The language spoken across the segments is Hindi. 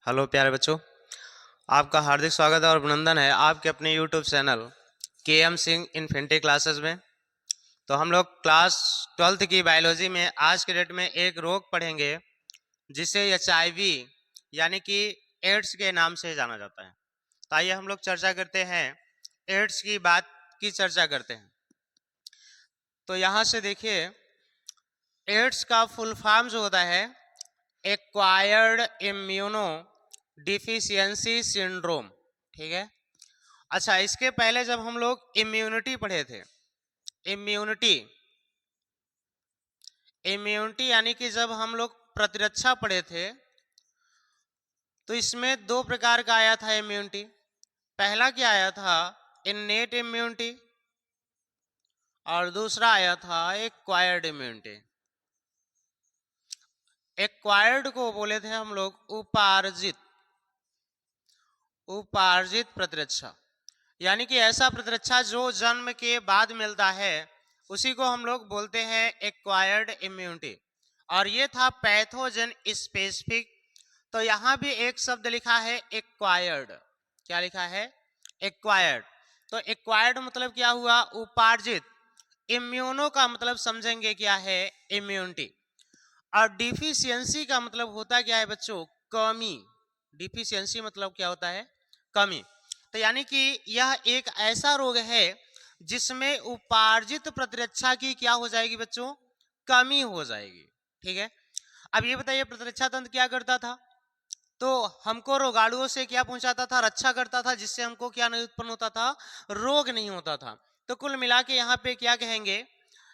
हेलो प्यारे बच्चों, आपका हार्दिक स्वागत और अभिनंदन है आपके अपने यूट्यूब चैनल के एम सिंह इन्फेंट्री क्लासेस में। तो हम लोग क्लास 12th की बायोलॉजी में आज के डेट में एक रोग पढ़ेंगे जिसे HIV यानी कि एड्स के नाम से जाना जाता है। तो आइए हम लोग चर्चा करते हैं, एड्स की बात की चर्चा करते हैं। तो यहाँ से देखिए, एड्स का फुल फॉर्म जो होता है एक्वायर्ड इम्यूनो डिफिशियंसी सिंड्रोम। ठीक है। अच्छा, इसके पहले जब हम लोग इम्यूनिटी पढ़े थे, इम्यूनिटी इम्यूनिटी यानी कि जब हम लोग प्रतिरक्षा पढ़े थे, तो इसमें दो प्रकार का आया था इम्यूनिटी। पहला क्या आया था, इन्नेट इम्यूनिटी, और दूसरा आया था एक्वायर्ड इम्यूनिटी। एक्वायर्ड को बोले थे हम लोग उपार्जित प्रतिरक्षा, यानी कि ऐसा प्रतिरक्षा जो जन्म के बाद मिलता है, उसी को हम लोग बोलते हैं एक्वायर्ड इम्यूनिटी। और ये था पैथोजन स्पेसिफिक। तो यहां भी एक शब्द लिखा है एक्वायर्ड। क्या लिखा है? एक्वायर्ड। तो एक्वायर्ड मतलब क्या हुआ? उपार्जित। इम्यूनो का मतलब समझेंगे क्या है? इम्यूनिटी। और डिफिशियंसी का मतलब होता क्या है बच्चों? कमी। डिफिशियंसी मतलब क्या होता है? कमी। तो यानी कि यह एक ऐसा रोग है जिसमें उपार्जित प्रतिरक्षा की क्या हो जाएगी बच्चों? कमी हो जाएगी। ठीक है। अब ये बताइए, प्रतिरक्षा तंत्र क्या करता था? तो हमको रोगाणुओं से क्या पहुंचाता था? रक्षा करता था, जिससे हमको क्या नहीं उत्पन्न होता था? रोग नहीं होता था। तो कुल मिला के यहाँ पे क्या कहेंगे,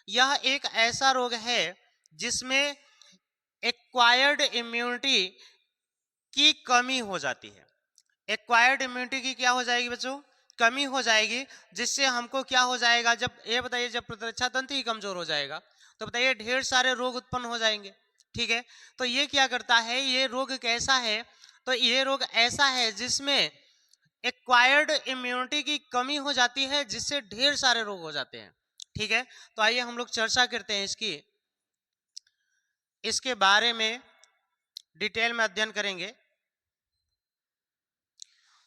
यह एक ऐसा रोग है जिसमें एक्वायर्ड इम्यूनिटी की कमी हो जाती है। एक्वायर्ड इम्यूनिटी की क्या हो जाएगी बच्चों? कमी हो जाएगी, जिससे हमको क्या हो जाएगा? जब ये बताइए, जब प्रतिरक्षा तंत्र ही कमजोर हो जाएगा तो बताइए ढेर सारे रोग उत्पन्न हो जाएंगे। ठीक है। तो ये क्या करता है, ये रोग कैसा है? तो ये रोग ऐसा है जिसमें एक्वायर्ड इम्यूनिटी की कमी हो जाती है, जिससे ढेर सारे रोग हो जाते हैं। ठीक है। तो आइए हम लोग चर्चा करते हैं इसके बारे में डिटेल में अध्ययन करेंगे।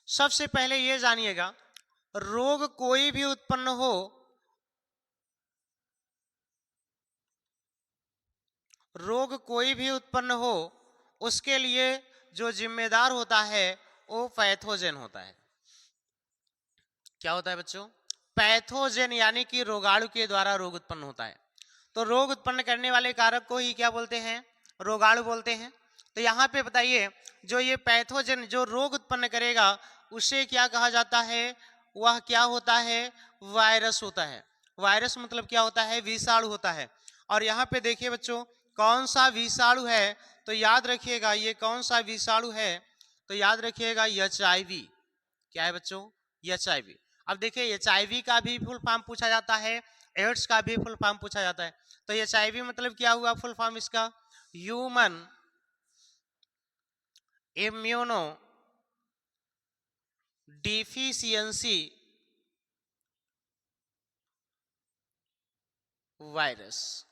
सबसे पहले यह जानिएगा, रोग कोई भी उत्पन्न हो, रोग कोई भी उत्पन्न हो, उसके लिए जो जिम्मेदार होता है वो पैथोजन होता है। क्या होता है बच्चों? पैथोजन, यानी कि रोगाणु के द्वारा रोग उत्पन्न होता है। तो रोग उत्पन्न करने वाले कारक को ही क्या बोलते हैं? रोगाणु बोलते हैं। तो यहाँ पे बताइए, जो ये पैथोजन जो रोग उत्पन्न करेगा, उसे क्या कहा जाता है? वह क्या होता है? वायरस होता है। वायरस मतलब क्या होता है? विषाणु होता है। और यहाँ पे देखिए बच्चों, कौन सा विषाणु है? तो याद रखिएगा, ये कौन सा विषाणु है? तो याद रखिएगा HIV। क्या है बच्चों? HIV। अब देखिए, HIV का भी फुल फॉर्म पूछा जाता है, एड्स का भी फुल फॉर्म पूछा जाता है। तो HIV मतलब क्या हुआ फुल फॉर्म इसका? Human immuno deficiency virus.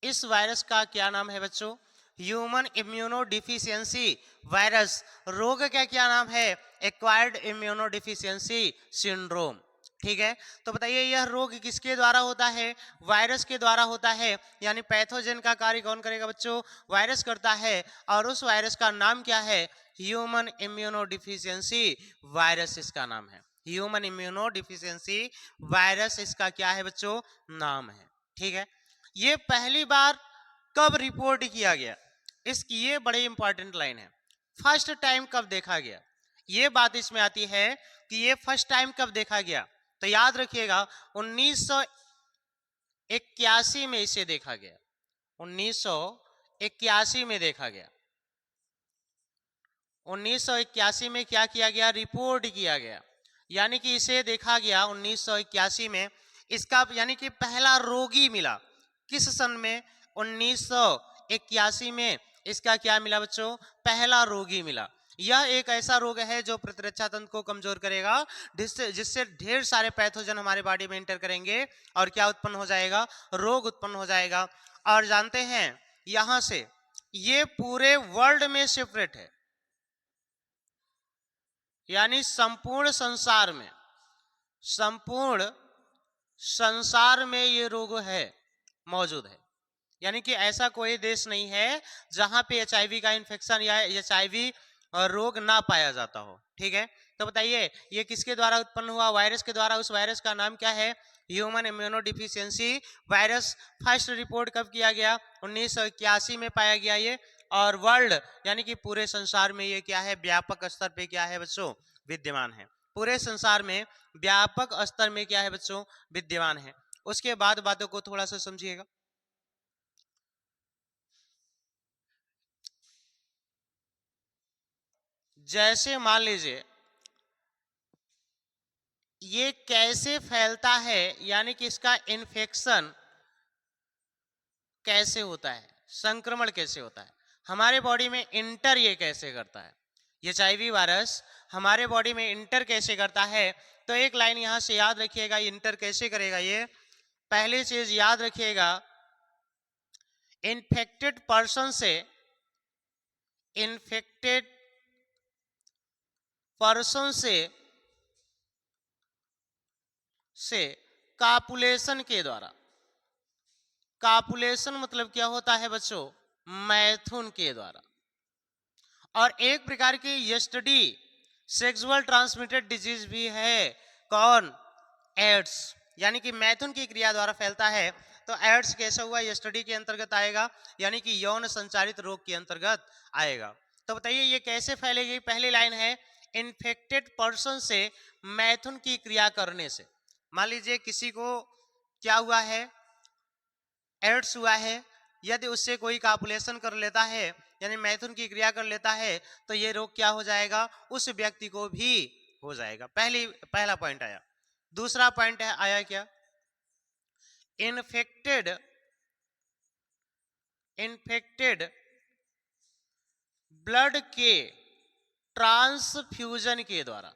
इस वायरस का क्या नाम है बच्चों? Human immuno deficiency virus. रोग का क्या नाम है? Acquired immuno deficiency syndrome. ठीक है। तो बताइए, यह रोग किसके द्वारा होता है? वायरस के द्वारा होता है। यानी पैथोजन का कार्य कौन करेगा बच्चों? वायरस करता है। और उस वायरस का नाम क्या है? ह्यूमन इम्यूनो डिफिशियंसी वायरस इसका नाम है। ह्यूमन इम्यूनो डिफिशियंसी वायरस इसका क्या है बच्चों? नाम है। ठीक है। ये पहली बार कब रिपोर्ट किया गया? इसकी ये बड़ी इंपॉर्टेंट लाइन है। फर्स्ट टाइम कब देखा गया? ये बात इसमें आती है कि ये फर्स्ट टाइम कब देखा गया। तो याद रखिएगा, 1981 में इसे देखा गया। 1981 में देखा गया। 1981 में क्या किया गया? रिपोर्ट किया गया। यानी कि इसे देखा गया 1981 में। इसका यानी कि पहला रोगी मिला किस सन में? 1981 में इसका क्या मिला बच्चों? पहला रोगी मिला। यह एक ऐसा रोग है जो प्रतिरक्षा तंत्र को कमजोर करेगा, जिससे ढेर सारे पैथोजन हमारे बॉडी में एंटर करेंगे और क्या उत्पन्न हो जाएगा? रोग उत्पन्न हो जाएगा। और जानते हैं, यहां से ये पूरे वर्ल्ड में सेपरेट है। यानी संपूर्ण संसार में ये रोग है, मौजूद है। यानी कि ऐसा कोई देश नहीं है जहां पे एचआईवी का इन्फेक्शन या एचआईवी रोग ना पाया जाता हो। ठीक है, तो बताइए ये किसके द्वारा उत्पन्न हुआ? वायरस के द्वारा। उस वायरस का नाम क्या है? Human immunodeficiency virus. First report कब किया गया? 1981 में पाया गया ये। और वर्ल्ड यानी कि पूरे संसार में ये क्या है? व्यापक स्तर पे क्या है बच्चों? विद्यमान है। पूरे संसार में व्यापक स्तर में क्या है बच्चों? विद्यमान है। उसके बाद बातों को थोड़ा सा समझिएगा। जैसे मान लीजिए ये कैसे फैलता है, यानी कि इसका इन्फेक्शन कैसे होता है, संक्रमण कैसे होता है, हमारे बॉडी में इंटर ये कैसे करता है, एचआईवी वायरस हमारे बॉडी में इंटर कैसे करता है। तो एक लाइन यहां से याद रखिएगा, इंटर कैसे करेगा ये। पहली चीज याद रखिएगा, इन्फेक्टेड पर्सन इन्फेक्टेड पर्सन से कापुलेशन के द्वारा। कापुलेशन मतलब क्या होता है बच्चों? मैथुन के द्वारा। और एक प्रकार की एसटीडी सेक्सुअल ट्रांसमिटेड डिजीज भी है। कौन? एड्स। यानी कि मैथुन की क्रिया द्वारा फैलता है। तो एड्स कैसा हुआ? एसटीडी के अंतर्गत आएगा, यानी कि यौन संचारित रोग के अंतर्गत आएगा। तो बताइए ये कैसे फैलेगी? पहली लाइन है, इन्फेक्टेड पर्सन से मैथुन की क्रिया करने से। मान लीजिए किसी को क्या हुआ है? एड्स हुआ है। यदि उससे कोई कापुलेशन कर लेता है, यानी मैथुन की क्रिया कर लेता है, तो ये रोग क्या हो जाएगा? उस व्यक्ति को भी हो जाएगा। पहला पॉइंट आया। दूसरा पॉइंट है आया क्या? इन्फेक्टेड ब्लड के ट्रांसफ्यूजन के द्वारा।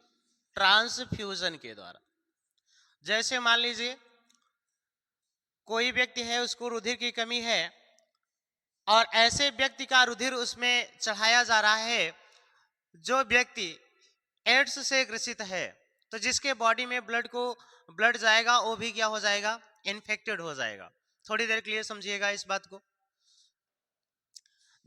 जैसे मान लीजिए कोई व्यक्ति है, उसको रुधिर की कमी है, और ऐसे व्यक्ति का रुधिर उसमें चढ़ाया जा रहा है जो व्यक्ति एड्स से ग्रसित है। तो जिसके बॉडी में ब्लड जाएगा वो भी क्या हो जाएगा? इन्फेक्टेड हो जाएगा। थोड़ी देर के लिए समझिएगा इस बात को।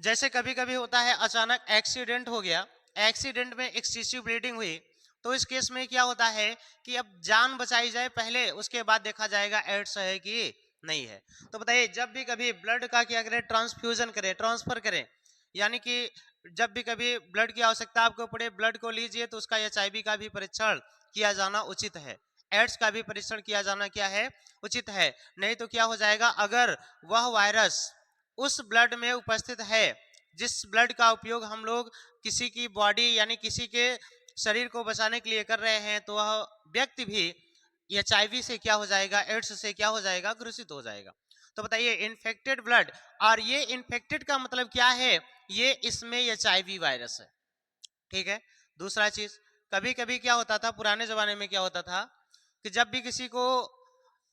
जैसे कभी कभी होता है अचानक एक्सीडेंट हो गया, एक्सीडेंट में एक्सेसिव ब्लीडिंग हुई, तो इस केस में क्या होता है कि अब जान बचाई जाए पहले, उसके बाद देखा जाएगा एड्स है कि नहीं है। तो बताइए जब भी कभी ब्लड का क्या करें? ट्रांसफ्यूजन करें, ट्रांसफर करें। यानी कि जब भी कभी ब्लड की आवश्यकता आपको पड़े, ब्लड को लीजिए, तो उसका एचआईवी का भी परीक्षण किया जाना उचित है, एड्स का भी परीक्षण किया जाना क्या है? उचित है। नहीं तो क्या हो जाएगा, अगर वह वायरस उस ब्लड में उपस्थित है जिस ब्लड का उपयोग हम लोग किसी की बॉडी यानी किसी के शरीर को बचाने के लिए कर रहे हैं, तो वह व्यक्ति भी एचआईवी से क्या हो जाएगा? एड्स से क्या हो जाएगा? ग्रसित हो जाएगा। तो बताइए इन्फेक्टेड ब्लड, और ये इन्फेक्टेड का मतलब क्या है? ये इसमें एचआईवी वायरस है। ठीक है। दूसरा चीज, कभी कभी क्या होता था, पुराने जमाने में क्या होता था कि जब भी किसी को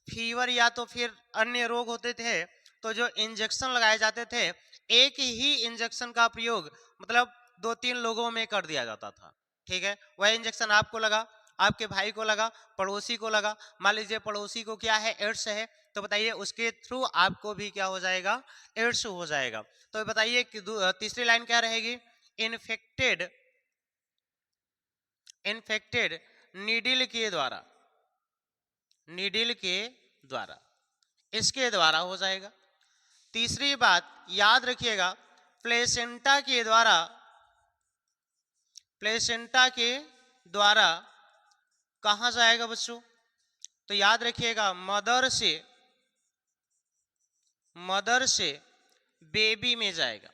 फीवर या तो फिर अन्य रोग होते थे, तो जो इंजेक्शन लगाए जाते थे, एक ही इंजेक्शन का प्रयोग मतलब 2-3 लोगों में कर दिया जाता था। ठीक है, वह इंजेक्शन आपको लगा, आपके भाई को लगा, पड़ोसी को लगा। मान लीजिए पड़ोसी को क्या है? एड्स है, तो बताइए उसके थ्रू आपको भी क्या हो जाएगा? एड्स हो जाएगा। तो बताइए कि तीसरी लाइन क्या रहेगी? इन्फेक्टेड नीडल के द्वारा, इसके द्वारा हो जाएगा। तीसरी बात याद रखिएगा, प्लेसेंटा के द्वारा कहां जाएगा बच्चों? तो याद रखिएगा, मदर से बेबी में जाएगा।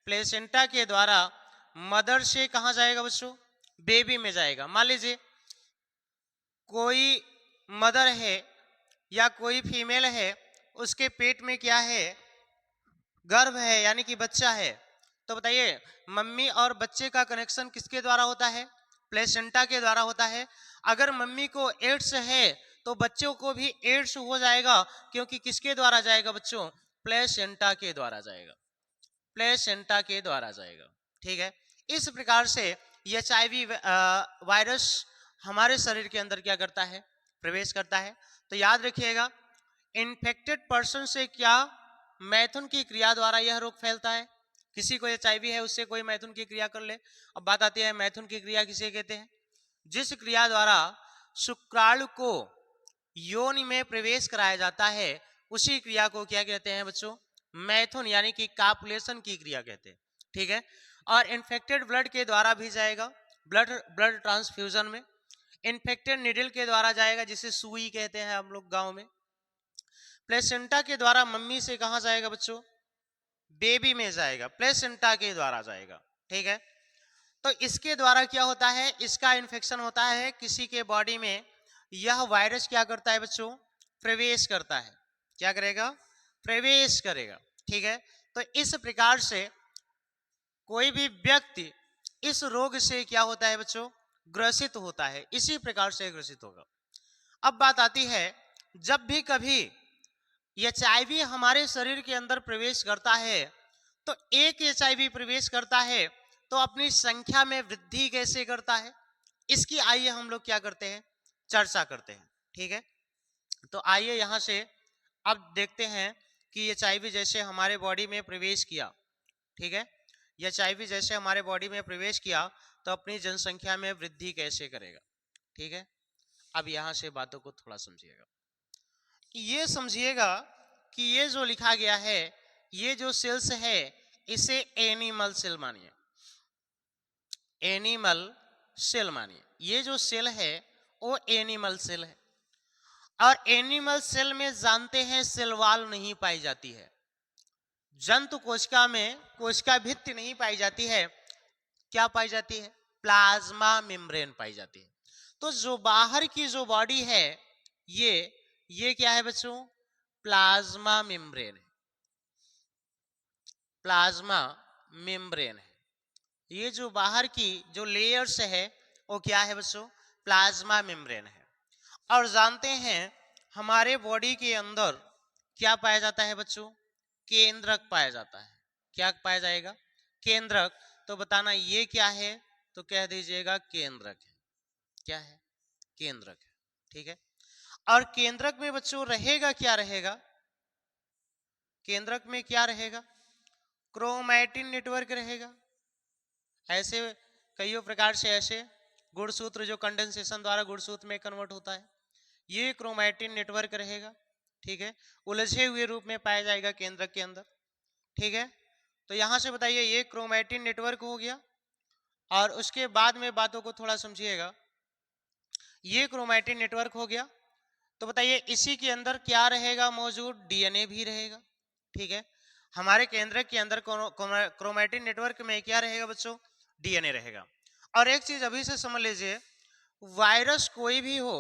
प्लेसेंटा के द्वारा मदर से कहां जाएगा बच्चों? बेबी में जाएगा। मान लीजिए कोई मदर है या कोई फीमेल है, उसके पेट में क्या है? गर्भ है, यानी कि बच्चा है। तो बताइए मम्मी और बच्चे का कनेक्शन किसके द्वारा होता है? प्लेसेंटा के द्वारा होता है। अगर मम्मी को एड्स है तो बच्चों को भी एड्स हो जाएगा, क्योंकि किसके द्वारा जाएगा बच्चों? प्लेसेंटा के द्वारा जाएगा। ठीक है, इस प्रकार से HIV वायरस हमारे शरीर के अंदर क्या करता है, प्रवेश करता है। तो याद रखिएगा, इन्फेक्टेड पर्सन से क्या मैथुन की क्रिया द्वारा यह रोग फैलता है। किसी को HIV है, उससे कोई मैथुन की क्रिया कर ले। अब बात आती है मैथुन की क्रिया किसे कहते हैं? जिस क्रिया द्वारा शुक्राणु को योनि में प्रवेश कराया जाता है, उसी क्रिया को क्या कहते हैं बच्चों? मैथुन यानी कि कापुलेशन की क्रिया कहते हैं। ठीक है। और इन्फेक्टेड ब्लड के द्वारा भी जाएगा, ब्लड ब्लड ट्रांसफ्यूजन में। इन्फेक्टेड निडल के द्वारा जाएगा, जिसे सुई कहते हैं हम लोग गांव में। प्लेसेंटा के द्वारा मम्मी से कहां जाएगा बच्चों? बेबी में जाएगा, प्लेसेंटा के द्वारा जाएगा। ठीक है। तो इसके द्वारा क्या होता है, इसका इन्फेक्शन होता है किसी के बॉडी में, यह वायरस क्या करता है बच्चों? प्रवेश करता है। क्या करेगा? प्रवेश करेगा। ठीक है। तो इस प्रकार से कोई भी व्यक्ति इस रोग से क्या होता है बच्चों? ग्रसित होता है। इसी प्रकार से ग्रसित होगा। अब बात आती है, जब भी कभी HIV हमारे शरीर के अंदर प्रवेश करता है, तो एक HIV प्रवेश करता है तो अपनी संख्या में वृद्धि कैसे करता है, इसकी आइए हम लोग क्या करते हैं, चर्चा करते हैं। ठीक है। तो आइए यहां से अब देखते हैं कि HIV जैसे हमारे बॉडी में प्रवेश किया। ठीक है। HIV जैसे हमारे बॉडी में प्रवेश किया तो अपनी जनसंख्या में वृद्धि कैसे करेगा। ठीक है। अब यहां से बातों को थोड़ा समझिएगा। ये समझिएगा कि ये जो लिखा गया है, ये जो सेल्स है, इसे एनिमल सेल मानिए। एनिमल सेल मानिए। ये जो सेल है वो एनिमल सेल है। और एनिमल सेल में जानते हैं सेल वॉल नहीं पाई जाती है। जंतु कोशिका में कोशिका भित्ति नहीं पाई जाती है। क्या पाई जाती है? प्लाज्मा मेम्ब्रेन पाई जाती है। तो जो बाहर की जो बॉडी है, ये क्या है बच्चों? प्लाज्मा मेम्ब्रेन है। प्लाज्मा मेम्ब्रेन है। ये जो बाहर की जो लेयर्स है वो क्या है बच्चों? प्लाज्मा मेम्ब्रेन है। और जानते हैं हमारे बॉडी के अंदर क्या पाया जाता है बच्चों? केंद्रक पाया जाता है। क्या पाया जाएगा? केंद्रक। तो बताना ये क्या है, तो कह दीजिएगा केंद्रक है। क्या है? केंद्रक है। ठीक है। और केंद्रक में बच्चों रहेगा क्या? रहेगा केंद्रक में क्या रहेगा? क्रोमैटिन नेटवर्क रहेगा। ऐसे कईयों प्रकार से ऐसे गुणसूत्र जो कंडेंसेशन द्वारा गुणसूत्र में कन्वर्ट होता है, ये क्रोमैटिन नेटवर्क रहेगा। ठीक है। उलझे हुए रूप में पाया जाएगा केंद्रक के अंदर। ठीक है। तो यहां से बताइए, ये क्रोमैटिन नेटवर्क हो गया। और उसके बाद में बातों को थोड़ा समझिएगा। ये क्रोमैटिन नेटवर्क हो गया, तो बताइए इसी के अंदर क्या रहेगा मौजूद? डीएनए भी रहेगा। ठीक है। हमारे केंद्रक के अंदर क्रोमैटिन नेटवर्क में क्या रहेगा बच्चों? डीएनए रहेगा। और एक चीज अभी से समझ लीजिए, वायरस कोई भी हो,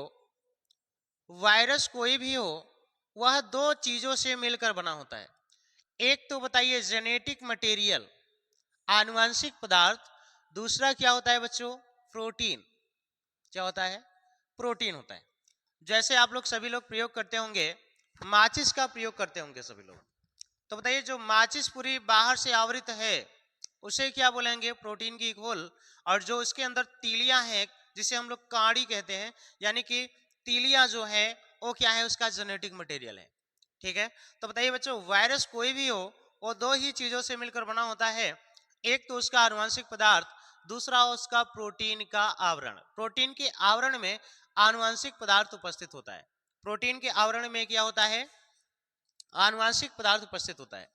वायरस कोई भी हो, वह दो चीजों से मिलकर बना होता है। एक तो बताइए जेनेटिक मटेरियल, आनुवंशिक पदार्थ। दूसरा क्या होता है बच्चों? प्रोटीन। क्या होता है? प्रोटीन होता है। जैसे आप लोग सभी लोग प्रयोग करते होंगे, माचिस का प्रयोग करते होंगे सभी लोग। तो बताइए जो माचिस पूरी बाहर से आवृत है, उसे क्या बोलेंगे? प्रोटीन की घोल। और जो उसके अंदर तीलियां हैं, जिसे हम लोग काड़ी कहते हैं, यानी कि तीलियां जो है वो क्या है? उसका जेनेटिक मटेरियल है। ठीक है। तो बताइए बच्चों, वायरस कोई भी हो, वो दो ही चीजों से मिलकर बना होता है। एक तो उसका आनुवंशिक पदार्थ, दूसरा उसका प्रोटीन का आवरण। प्रोटीन के आवरण में आनुवंशिक पदार्थ उपस्थित होता है। प्रोटीन के आवरण में क्या होता है? आनुवंशिक पदार्थ उपस्थित होता है।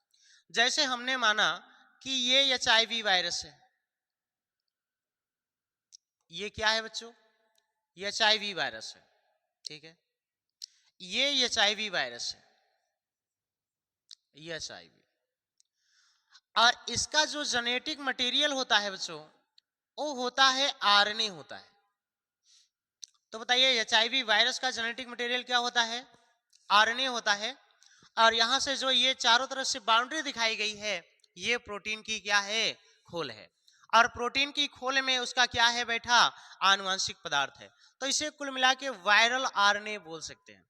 जैसे हमने माना कि ये HIV वायरस है। ये क्या है बच्चों? ये HIV वायरस है। ठीक है। ये HIV वायरस है। ये HIV। और इसका जो जेनेटिक मटेरियल होता है बच्चों, वो होता है आरएनए होता है। तो बताइए HIV वायरस का जेनेटिक मटेरियल क्या होता है? आरएनए होता है। और यहां से जो ये चारों तरफ से बाउंड्री दिखाई गई है, ये प्रोटीन की क्या है? खोल है। और प्रोटीन की खोल में उसका क्या है बैठा? आनुवंशिक पदार्थ है। तो इसे कुल मिला के वायरल आरएनए बोल सकते हैं।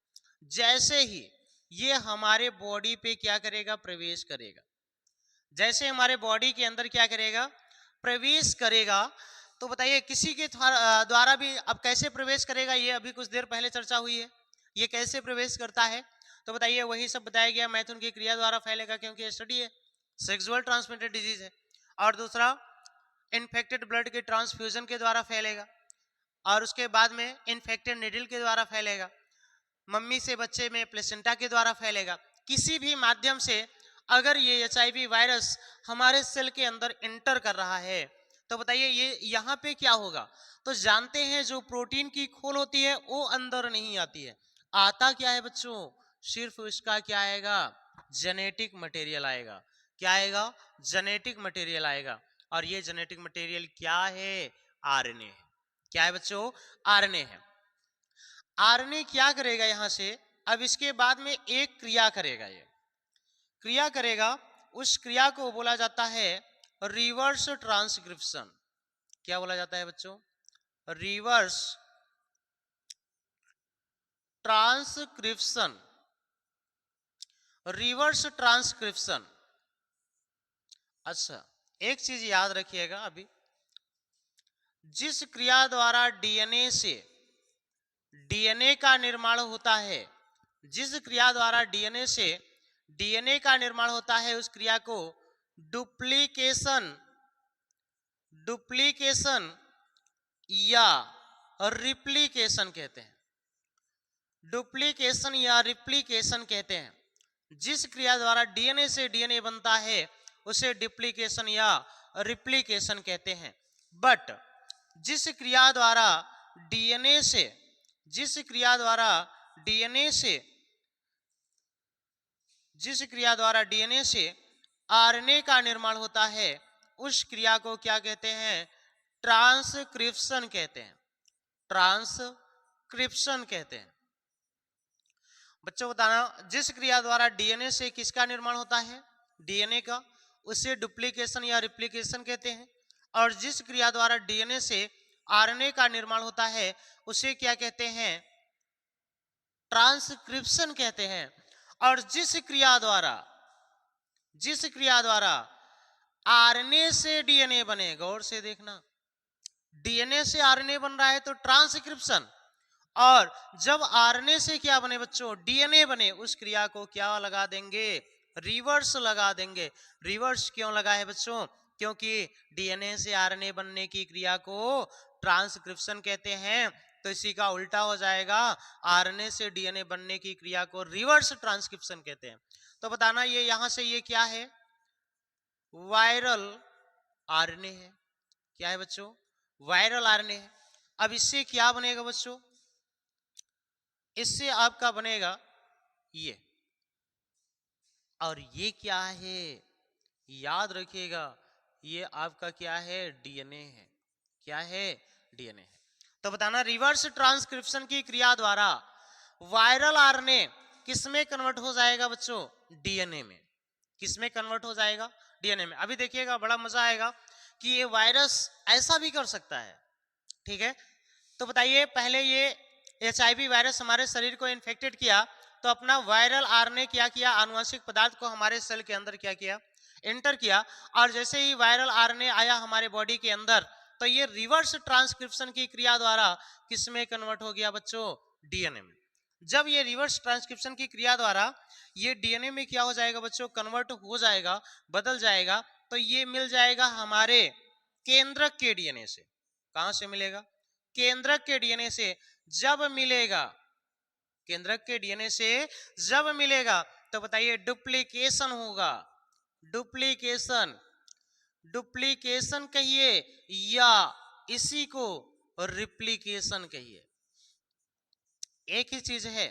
जैसे ही ये हमारे बॉडी पे क्या करेगा? प्रवेश करेगा। जैसे हमारे बॉडी के अंदर क्या करेगा? प्रवेश करेगा, तो बताइए किसी के द्वारा भी अब कैसे प्रवेश करेगा, ये अभी कुछ देर पहले चर्चा हुई है, ये कैसे प्रवेश करता है। तो बताइए वही सब बताया गया, मैथुन की क्रिया द्वारा फैलेगा क्योंकि स्टडी है, सेक्सुअल ट्रांसमिटेड डिजीज है। और दूसरा इन्फेक्टेड ब्लड के ट्रांसफ्यूजन के द्वारा फैलेगा, और उसके बाद में इन्फेक्टेड निडल के द्वारा फैलेगा, मम्मी से बच्चे में प्लेसेंटा के द्वारा फैलेगा। किसी भी माध्यम से अगर ये HIV वायरस हमारे सेल के अंदर एंटर कर रहा है तो बताइए ये यहाँ पे क्या होगा। तो जानते हैं जो प्रोटीन की खोल होती है वो अंदर नहीं आती है, आता क्या है बच्चों, सिर्फ इसका क्या आएगा, जेनेटिक मटेरियल आएगा। क्या आएगा, जेनेटिक मटेरियल आएगा। और ये जेनेटिक मटेरियल क्या है, आरएनए है। क्या है बच्चों, आरएनए है। आरएनए क्या करेगा यहां से, अब इसके बाद में एक क्रिया करेगा, ये क्रिया करेगा, उस क्रिया को बोला जाता है रिवर्स ट्रांसक्रिप्शन। क्या बोला जाता है बच्चों, रिवर्स ट्रांसक्रिप्शन। Reverse transcription. अच्छा एक चीज याद रखिएगा, अभी जिस क्रिया द्वारा डीएनए का निर्माण होता है, जिस क्रिया द्वारा डीएनए का निर्माण होता है, उस क्रिया को डुप्लीकेशन या रिप्लिकेशन कहते हैं। डुप्लीकेशन या रिप्लिकेशन कहते हैं। जिस क्रिया द्वारा डीएनए से डीएनए बनता है उसे डुप्लीकेशन या रिप्लिकेशन कहते हैं। बट जिस क्रिया द्वारा डीएनए से आरएनए का निर्माण होता है उस क्रिया को क्या कहते हैं, ट्रांसक्रिप्शन कहते हैं। ट्रांसक्रिप्शन कहते हैं। बच्चों बताना, जिस क्रिया द्वारा डीएनए से किसका निर्माण होता है, डीएनए का, उसे डुप्लीकेशन या रिप्लिकेशन कहते हैं। और जिस क्रिया द्वारा डीएनए से आरएनए का निर्माण होता है उसे क्या कहते हैं, ट्रांसक्रिप्शन कहते हैं। और जिस क्रिया द्वारा आरएनए से डीएनए बने, गौर से देखना, डीएनए से आरएनए बन रहा है तो ट्रांसक्रिप्शन, और जब आरएनए से क्या बने बच्चों, डीएनए बने, उस क्रिया को क्या लगा देंगे, रिवर्स लगा देंगे। रिवर्स क्यों लगा है बच्चों, क्योंकि डीएनए से आरएनए बनने की क्रिया को ट्रांसक्रिप्शन कहते हैं, तो इसी का उल्टा हो जाएगा, आरएनए से डीएनए बनने की क्रिया को रिवर्स ट्रांसक्रिप्शन कहते हैं। तो बताना ये यहां से ये क्या है, वायरल आरएनए है। क्या है बच्चों, वायरल आरएनए है। अब इससे क्या बनेगा बच्चों, इससे आपका बनेगा ये, और ये क्या है, याद रखिएगा, ये आपका क्या है, डीएनए है। क्या है, डीएनए है। तो बताना रिवर्स ट्रांसक्रिप्शन की क्रिया द्वारा वायरल आरएनए किसमें कन्वर्ट हो जाएगा बच्चों, डीएनए में। किसमें कन्वर्ट हो जाएगा, डीएनए में। अभी देखिएगा बड़ा मजा आएगा कि ये वायरस ऐसा भी कर सकता है, ठीक है। तो बताइए पहले ये HIV वायरस हमारे शरीर को इन्फेक्टेड किया तो अपना वायरल आरएनए क्या किया, आनुवंशिक पदार्थ को हमारे सेल के अंदर क्या किया, एंटर किया। और जैसे ही वायरल आरएनए आया हमारे बॉडी के अंदर तो ये रिवर्स ट्रांसक्रिप्शन की क्रिया द्वारा किसमें कन्वर्ट हो गया बच्चों, डीएनए में। जब ये रिवर्स ट्रांसक्रिप्शन की क्रिया द्वारा ये डीएनए में क्या हो जाएगा बच्चों, कन्वर्ट हो जाएगा, बदल जाएगा, तो ये मिल जाएगा हमारे केंद्रक के डीएनए से। कहां से मिलेगा, केंद्रक के डीएनए से। जब मिलेगा, केंद्रक के डीएनए से जब मिलेगा तो बताइए डुप्लीकेशन होगा। डुप्लीकेशन कहिए या इसी को रिप्लिकेशन कहिए, एक ही चीज है।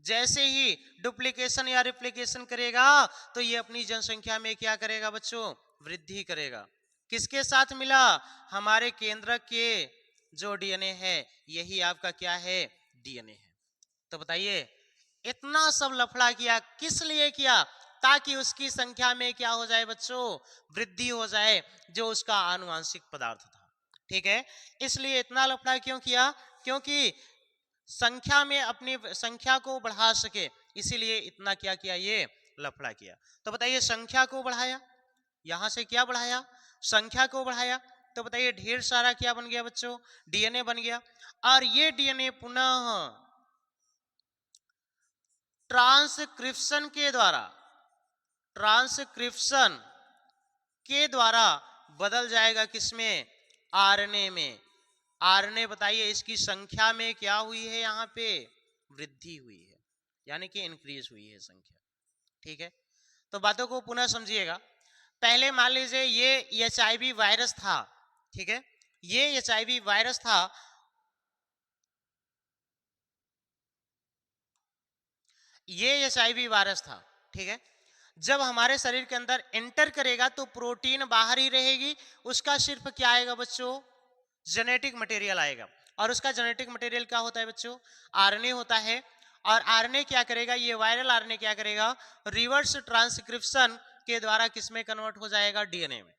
जैसे ही डुप्लीकेशन या रिप्लिकेशन करेगा तो ये अपनी जनसंख्या में क्या करेगा बच्चों, वृद्धि करेगा। किसके साथ मिला, हमारे केंद्रक के जो डीएनए है यही आपका क्या है, डीएनए है। तो बताइए इतना सब लफड़ा किया किस लिए किया, ताकि उसकी संख्या में क्या हो जाए बच्चों, वृद्धि हो जाए, जो उसका आनुवंशिक पदार्थ था, ठीक है। इसलिए इतना लफड़ा क्यों किया, क्योंकि संख्या में अपनी संख्या को बढ़ा सके, इसीलिए इतना क्या किया, ये लफड़ा किया। तो बताइए संख्या को बढ़ाया, यहां से क्या बढ़ाया, संख्या को बढ़ाया, तो बताइए ढेर सारा क्या बन गया बच्चों, डीएनए बन गया। और ये डीएनए पुनः ट्रांसक्रिप्शन के द्वारा, ट्रांसक्रिप्शन के द्वारा बदल जाएगा किसमें, आरएनए में। आरएनए बताइए इसकी संख्या में क्या हुई है, यहां पे वृद्धि हुई है, यानी कि इंक्रीज हुई है संख्या। ठीक है, तो बातों को पुनः समझिएगा। पहले मान लीजिए ये एचआईवी वायरस था, ठीक है, ये एचआईवी वायरस था, ये एचआईवी वायरस था, ठीक है। जब हमारे शरीर के अंदर एंटर करेगा तो प्रोटीन बाहर ही रहेगी, उसका सिर्फ क्या आएगा बच्चों, जेनेटिक मटेरियल आएगा। और उसका जेनेटिक मटेरियल क्या होता है बच्चों, आरएनए होता है। और आरएनए क्या करेगा, ये वायरल आरएनए क्या करेगा, रिवर्स ट्रांसक्रिप्शन के द्वारा किसमें कन्वर्ट हो जाएगा, डीएनए में।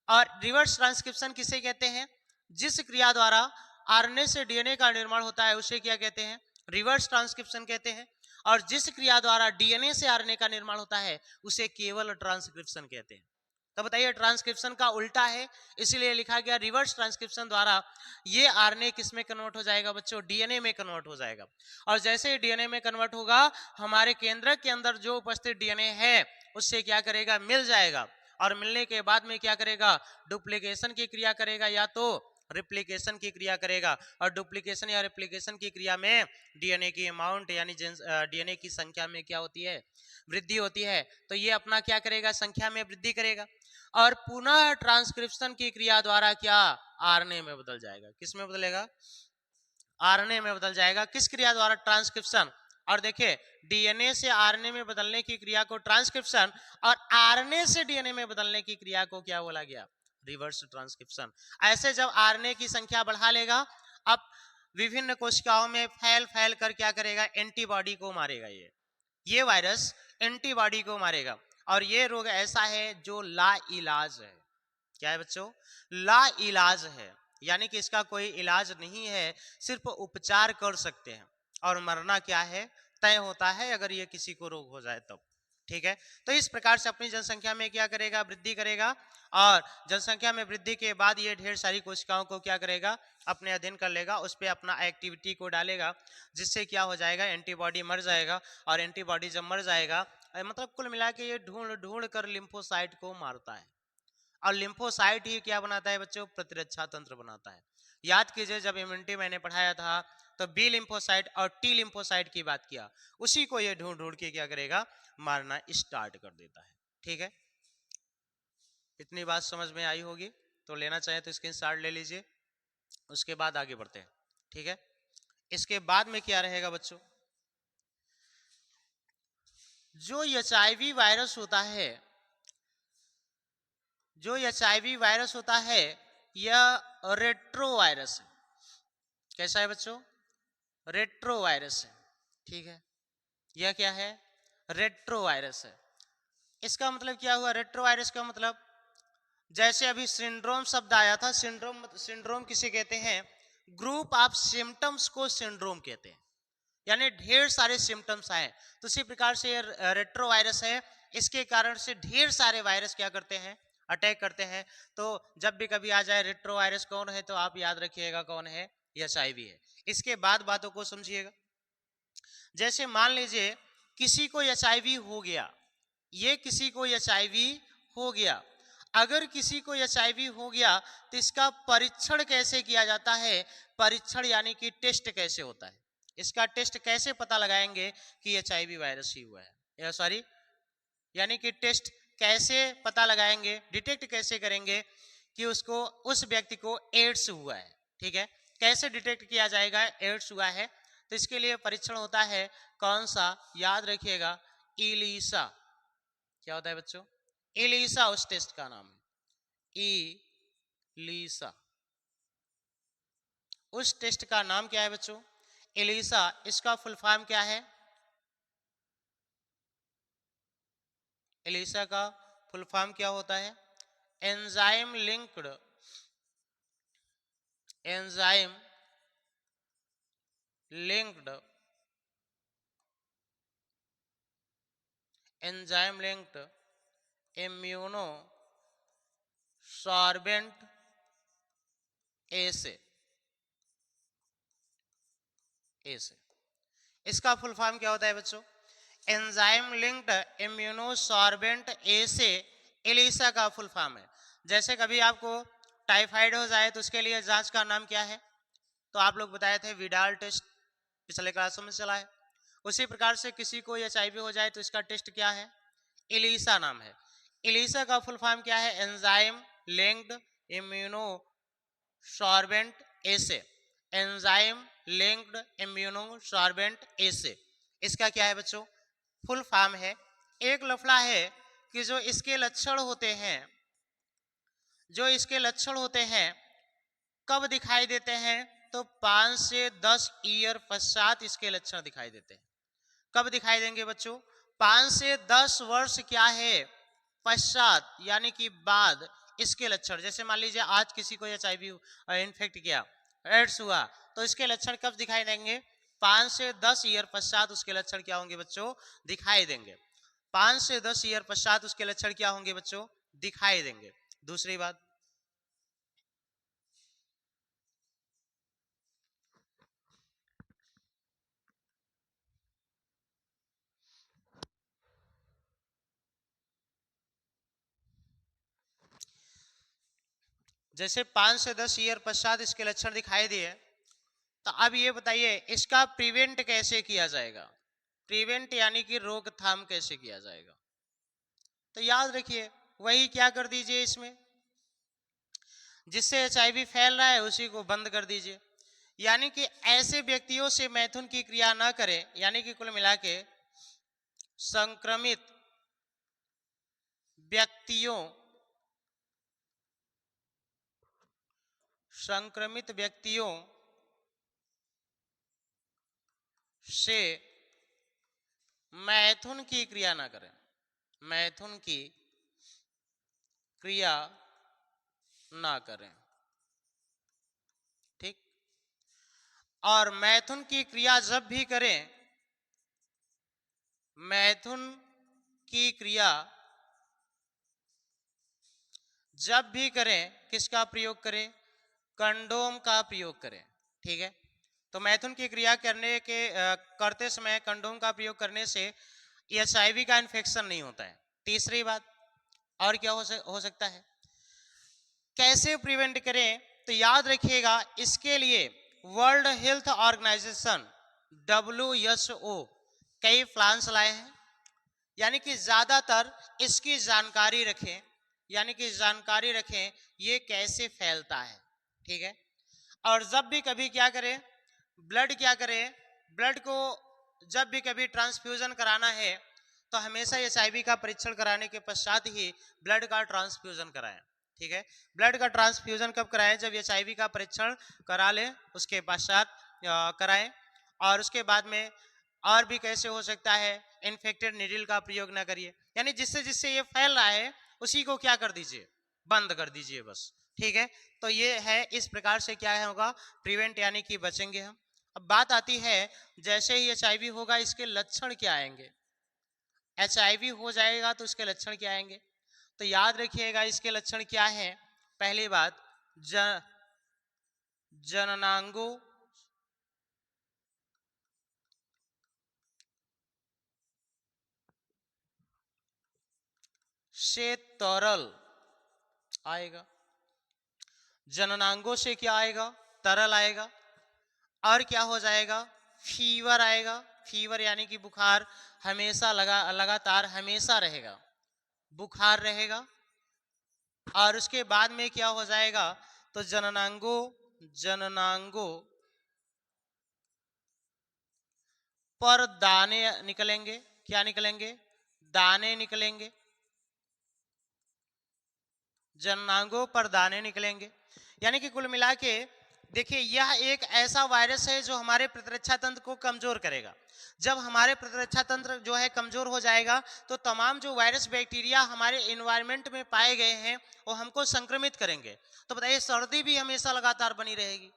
और रिवर्स ट्रांसक्रिप्शन किसे कहते हैं, जिस क्रिया द्वारा आरएनए से डीएनए का निर्माण होता है उसे क्या कहते हैं, रिवर्स ट्रांसक्रिप्शन कहते हैं। और जिस क्रिया द्वारा डीएनए से आरएनए का निर्माण होता है उसे केवल ट्रांसक्रिप्शन कहते हैं। तो बताइए ट्रांसक्रिप्शन का उल्टा है, इसीलिए लिखा गया रिवर्स ट्रांसक्रिप्शन द्वारा ये आरएनए किस में कन्वर्ट हो जाएगा बच्चों, डीएनए में कन्वर्ट हो जाएगा। और जैसे ही डीएनए में कन्वर्ट होगा, हमारे केंद्रक के अंदर जो उपस्थित डीएनए है उससे क्या करेगा, मिल जाएगा। और मिलने के बाद में क्या करेगा, डुप्लीकेशन की क्रिया करेगा या तो रिप्लिकेशन की क्रिया करेगा। और डुप्लीकेशन या रिप्लिकेशन की क्रिया में डीएनए की अमाउंट यानी डीएनए की संख्या में क्या होती है, वृद्धि होती है। तो ये अपना क्या करेगा, संख्या में वृद्धि करेगा। और पुनः ट्रांसक्रिप्शन की क्रिया द्वारा क्या, आरएनए में बदल जाएगा। किस में बदलेगा, आरएनए में बदल जाएगा। किस क्रिया द्वारा, ट्रांसक्रिप्शन। और देखिए डीएनए से आरएनए में बदलने की क्रिया को ट्रांसक्रिप्शन, और आरएनए से डीएनए में बदलने की क्रिया को क्या बोला गया, रिवर्स ट्रांसक्रिप्शन। ऐसे जब आरएनए की संख्या बढ़ा लेगा, अब विभिन्न कोशिकाओं में फैल फैल कर क्या करेगा, एंटीबॉडी को मारेगा। ये वायरस एंटीबॉडी को मारेगा। और ये रोग ऐसा है जो ला इलाज है। क्या है बच्चों, ला इलाज है, यानी कि इसका कोई इलाज नहीं है, सिर्फ उपचार कर सकते हैं। और मरना क्या है, तय होता है अगर ये किसी को रोग हो जाए तब। ठीक है, तो इस प्रकार से अपनी जनसंख्या में क्या करेगा, वृद्धि करेगा। और जनसंख्या में वृद्धि के बाद ये ढेर सारी कोशिकाओं को क्या करेगा, अपने अधीन कर लेगा, उस पर अपना एक्टिविटी को डालेगा, जिससे क्या हो जाएगा, एंटीबॉडी मर जाएगा। और एंटीबॉडी जब मर जाएगा, मतलब कुल मिला के ये ढूंढ ढूंढ कर लिम्फोसाइट को मारता है। और लिम्फोसाइट ही क्या बनाता है बच्चों, प्रतिरक्षा तंत्र बनाता है। याद कीजिए जब इम्यूनिटी मैंने पढ़ाया था तो बी लिम्फोसाइट और टी लिम्फोसाइट की बात किया, उसी को ये ढूंढ ढूंढ के क्या करेगा, मारना स्टार्ट कर देता है। ठीक है, इतनी बात समझ में आई होगी, तो लेना चाहे तो स्क्रीन शॉट ले लीजिए, उसके बाद आगे बढ़ते हैं। ठीक है, इसके बाद में क्या रहेगा बच्चों, जो एचआईवी वायरस होता है, जो एचआईवी वायरस होता है यह रेट्रो वायरस है। कैसा है बच्चों, रेट्रो वायरस है। ठीक है, यह क्या है, रेट्रो वायरस है। इसका मतलब क्या हुआ, रेट्रो वायरस का मतलब, जैसे अभी सिंड्रोम शब्द आया था, सिंड्रोम सिंड्रोम किसे कहते हैं, ग्रुप ऑफ सिम्टम्स को सिंड्रोम कहते हैं, यानी ढेर सारे सिम्टम्स आए। तो इसी प्रकार से ये रेट्रो वायरस है, इसके कारण से ढेर सारे वायरस क्या करते हैं, अटैक करते हैं। तो जब भी कभी आ जाए रेट्रो वायरस कौन है, तो आप याद रखिएगा कौन है, एचआईवी है। इसके बाद बातों को समझिएगा। जैसे मान लीजिए किसी को एचआईवी हो गया, ये किसी को एचआईवी हो गया, अगर किसी को एचआईवी हो गया तो इसका परीक्षण कैसे किया जाता है, परीक्षण यानी कि टेस्ट कैसे होता है, इसका टेस्ट कैसे पता लगाएंगे कि एचआईवी वायरस ही हुआ है, सॉरी, यानी कि टेस्ट कैसे पता लगाएंगे, डिटेक्ट कैसे करेंगे कि उसको, उस व्यक्ति को एड्स हुआ है। ठीक है, कैसे डिटेक्ट किया जाएगा एड्स हुआ है, तो इसके लिए परीक्षण होता है कौन सा, याद रखिएगा, इलीसा। क्या होता है बच्चों, इलीसा उस टेस्ट का नाम है, इलीसा। उस टेस्ट का नाम क्या है बच्चों, इलीसा। इसका फुल फॉर्म क्या है, इलीसा का फुल फॉर्म क्या होता है, enzyme linked, enzyme linked, enzyme linked immunosorbent assay, ए से। इसका फुल फॉर्म क्या होता है बच्चों? एंजाइम लिंक्ड इम्यूनोसॉर्बेंट ए से एलिसा का फुल फॉर्म है। जैसे कभी आपको टाइफाइड हो जाए तो उसके लिए जांच का नाम क्या है? तो आप लोग बताए थे विडाल टेस्ट, पिछले क्लासों में चला है। उसी प्रकार से किसी को एचआईवी हो जाए तो इसका टेस्ट क्या है? एलिसा नाम है। एलिसा का फुल फॉर्म क्या है? एंजाइम लिंक्ड इम्यूनोसॉर्बेंट ए से, एंजाइम लिंक्ड इम्यूनोसॉर्बेंट ए से। इसका क्या है बच्चों? फुल फॉर्म है। एक लफड़ा है कि जो इसके लक्षण होते हैं, जो इसके लक्षण होते हैं कब दिखाई देते हैं? तो 5 से 10 ईयर पश्चात इसके लक्षण दिखाई देते हैं। कब दिखाई देंगे बच्चों? 5 से 10 वर्ष क्या है पश्चात, यानी कि बाद इसके लक्षण। जैसे मान लीजिए आज किसी को एचआईवी इन्फेक्ट किया, एड्स हुआ, तो इसके लक्षण कब दिखाई देंगे? 5 से 10 ईयर पश्चात उसके लक्षण क्या होंगे बच्चों? दिखाई देंगे। 5 से 10 ईयर पश्चात उसके लक्षण क्या होंगे बच्चों? दिखाई देंगे। दूसरी बात, जैसे 5 से 10 ईयर पश्चात इसके लक्षण दिखाई दिए, तो अब ये बताइए इसका प्रिवेंट कैसे किया जाएगा? प्रिवेंट यानी कि रोकथाम कैसे किया जाएगा? तो याद रखिए वही क्या कर दीजिए, इसमें जिससे एचआईवी फैल रहा है उसी को बंद कर दीजिए। यानी कि ऐसे व्यक्तियों से मैथुन की क्रिया ना करें, यानी कि कुल मिला के संक्रमित व्यक्तियों, संक्रमित व्यक्तियों से मैथुन की क्रिया ना करें, मैथुन की क्रिया ना करें। ठीक। और मैथुन की क्रिया जब भी करें, मैथुन की क्रिया जब भी करें किसका प्रयोग करें? कंडोम का प्रयोग करें। ठीक है। तो मैथुन की क्रिया करते समय कंडोम का प्रयोग करने से एचआईवी का इन्फेक्शन नहीं होता है। तीसरी बात और क्या हो सकता है? कैसे प्रिवेंट करें? तो याद रखिएगा इसके लिए वर्ल्ड हेल्थ ऑर्गेनाइजेशन WHO कई प्लान्स लाए हैं, यानी कि ज्यादातर इसकी जानकारी रखें, यानी कि जानकारी रखें ये कैसे फैलता है। ठीक है। और जब भी कभी क्या करें, ब्लड क्या करें, ब्लड को जब भी कभी ट्रांसफ्यूजन कराना है तो हमेशा एचआईवी का परीक्षण कराने के पश्चात ही ब्लड का ट्रांसफ्यूजन कराएं। ठीक है। ब्लड का ट्रांसफ्यूजन कब कराएं? जब एचआईवी का परीक्षण करा ले उसके पश्चात कराएं। और उसके बाद में और भी कैसे हो सकता है, इन्फेक्टेड नीडल का प्रयोग ना करिए, यानी जिससे जिससे ये फैल रहा है उसी को क्या कर दीजिए? बंद कर दीजिए बस। ठीक है। तो ये है, इस प्रकार से क्या होगा? प्रिवेंट यानी कि बचेंगे हम। अब बात आती है जैसे ही एचआईवी होगा इसके लक्षण क्या आएंगे? एचआईवी हो जाएगा तो इसके लक्षण क्या आएंगे? तो याद रखिएगा इसके लक्षण क्या है। पहली बात, जननांगों से तरल आएगा। जननांगों से क्या आएगा? तरल आएगा। और क्या हो जाएगा? फीवर आएगा। फीवर यानी कि बुखार हमेशा लगातार हमेशा रहेगा, बुखार रहेगा। और उसके बाद में क्या हो जाएगा? तो जननांगों पर दाने निकलेंगे। क्या निकलेंगे? दाने निकलेंगे। जननांगों पर दाने निकलेंगे। यानी कि कुल मिला के देखिए यह एक ऐसा वायरस है जो हमारे प्रतिरक्षा तंत्र को कमजोर करेगा। जब हमारे प्रतिरक्षा तंत्र जो है कमजोर हो जाएगा तो तमाम जो वायरस बैक्टीरिया हमारे एनवायरनमेंट में पाए गए हैं वो हमको संक्रमित करेंगे। तो बताइए सर्दी भी हमेशा लगातार बनी रहेगी,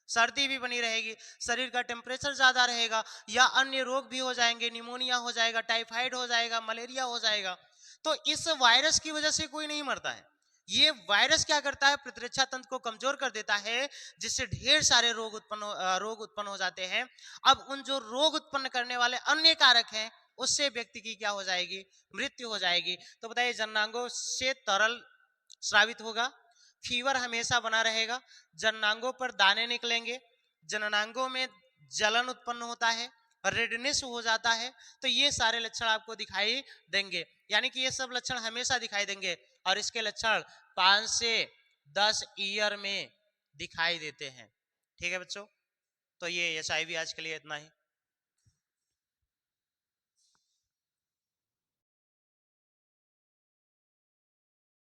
सर्दी भी बनी रहेगी, शरीर का टेम्परेचर ज्यादा रहेगा, या अन्य रोग भी हो जाएंगे, निमोनिया हो जाएगा, टाइफाइड हो जाएगा, मलेरिया हो जाएगा। तो इस वायरस की वजह से कोई नहीं मरता है, ये वायरस क्या करता है, प्रतिरक्षा तंत्र को कमजोर कर देता है, जिससे ढेर सारे रोग उत्पन्न हो जाते हैं। अब उन जो रोग उत्पन्न करने वाले अन्य कारक हैं, उससे व्यक्ति की क्या हो जाएगी, मृत्यु हो जाएगी। तो बताइए, जननांगों से तरल स्रावित होगा, फीवर हमेशा बना रहेगा, जननांगों पर दाने निकलेंगे, जननांगों में जलन उत्पन्न होता है, रेडनेस हो जाता है। तो ये सारे लक्षण आपको दिखाई देंगे, यानी कि ये सब लक्षण हमेशा दिखाई देंगे, और इसके लक्षण 5 से 10 ईयर में दिखाई देते हैं। ठीक है बच्चों, तो ये एचआईवी आज के लिए इतना ही।